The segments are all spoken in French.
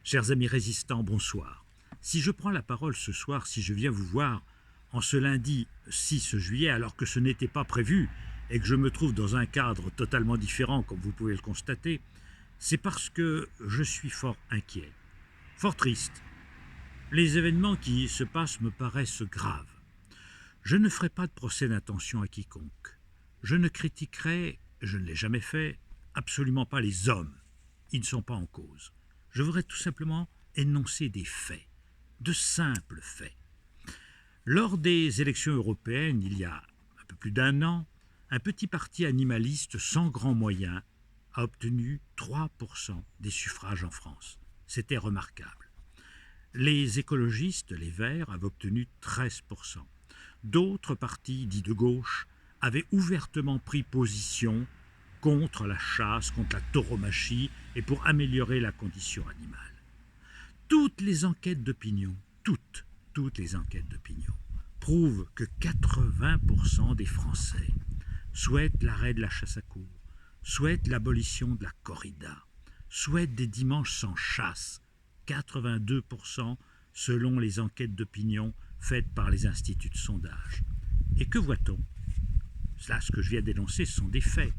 Chers amis résistants, bonsoir. Si je prends la parole ce soir, si je viens vous voir en ce lundi 6 juillet, alors que ce n'était pas prévu et que je me trouve dans un cadre totalement différent, comme vous pouvez le constater, c'est parce que je suis fort inquiet, fort triste. Les événements qui se passent me paraissent graves. Je ne ferai pas de procès d'intention à quiconque. Je ne critiquerai, je ne l'ai jamais fait, absolument pas les hommes. Ils ne sont pas en cause. Je voudrais tout simplement énoncer des faits, de simples faits. Lors des élections européennes, il y a un peu plus d'un an, un petit parti animaliste sans grands moyens a obtenu 3% des suffrages en France. C'était remarquable. Les écologistes, les Verts, avaient obtenu 13%. D'autres partis dits de gauche avaient ouvertement pris position contre la chasse, contre la tauromachie et pour améliorer la condition animale. Toutes les enquêtes d'opinion, toutes les enquêtes d'opinion, prouvent que 80% des Français souhaitent l'arrêt de la chasse à courre, souhaitent l'abolition de la corrida, souhaitent des dimanches sans chasse, 82% selon les enquêtes d'opinion faites par les instituts de sondage. Et que voit-on? Là, ce que je viens d'énoncer, ce sont des faits.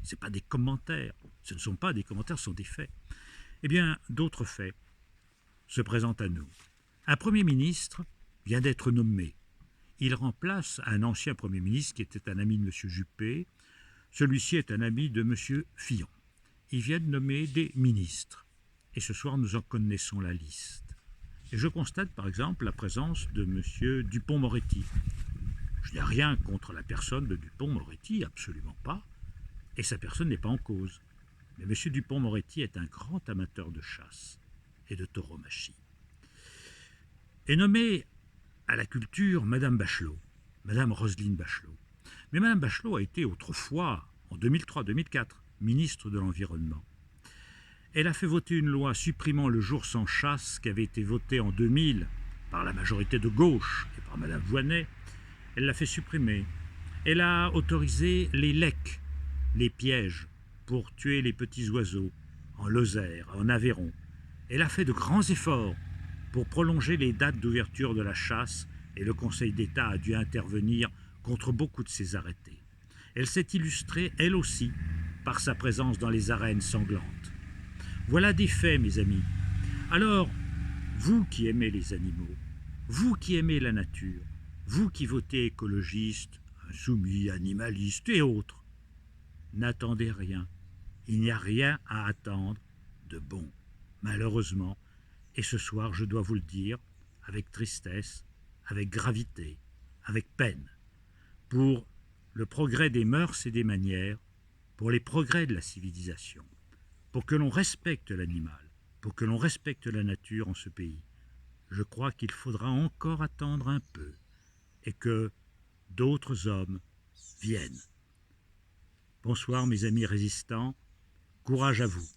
Ce ne pas des commentaires. Ce ne sont pas des commentaires, ce sont des faits. Eh bien, d'autres faits se présentent à nous. Un Premier ministre vient d'être nommé. Il remplace un ancien Premier ministre qui était un ami de M. Juppé. Celui-ci est un ami de M. Fillon. Ils viennent nommer des ministres. Et ce soir, nous en connaissons la liste. Et je constate par exemple la présence de M. Dupond-Moretti. Je n'ai rien contre la personne de Dupond-Moretti, absolument pas. Et sa personne n'est pas en cause. Mais M. Dupond-Moretti est un grand amateur de chasse et de tauromachie. Est nommée à la culture Madame Bachelot, Madame Roselyne Bachelot. Mais Madame Bachelot a été autrefois, en 2003-2004, ministre de l'Environnement. Elle a fait voter une loi supprimant le jour sans chasse qui avait été votée en 2000 par la majorité de gauche et par Madame Voynet. Elle l'a fait supprimer. Elle a autorisé les lecs, les pièges pour tuer les petits oiseaux en Lozère, en Aveyron. Elle a fait de grands efforts pour prolonger les dates d'ouverture de la chasse et le Conseil d'État a dû intervenir contre beaucoup de ces arrêtés. Elle s'est illustrée, elle aussi, par sa présence dans les arènes sanglantes. Voilà des faits, mes amis. Alors, vous qui aimez les animaux, vous qui aimez la nature, vous qui votez écologiste, insoumis, animaliste et autres, n'attendez rien. Il n'y a rien à attendre de bon, malheureusement. Et ce soir, je dois vous le dire, avec tristesse, avec gravité, avec peine, pour le progrès des mœurs et des manières, pour les progrès de la civilisation, pour que l'on respecte l'animal, pour que l'on respecte la nature en ce pays, je crois qu'il faudra encore attendre un peu et que d'autres hommes viennent. Bonsoir mes amis résistants, courage à vous.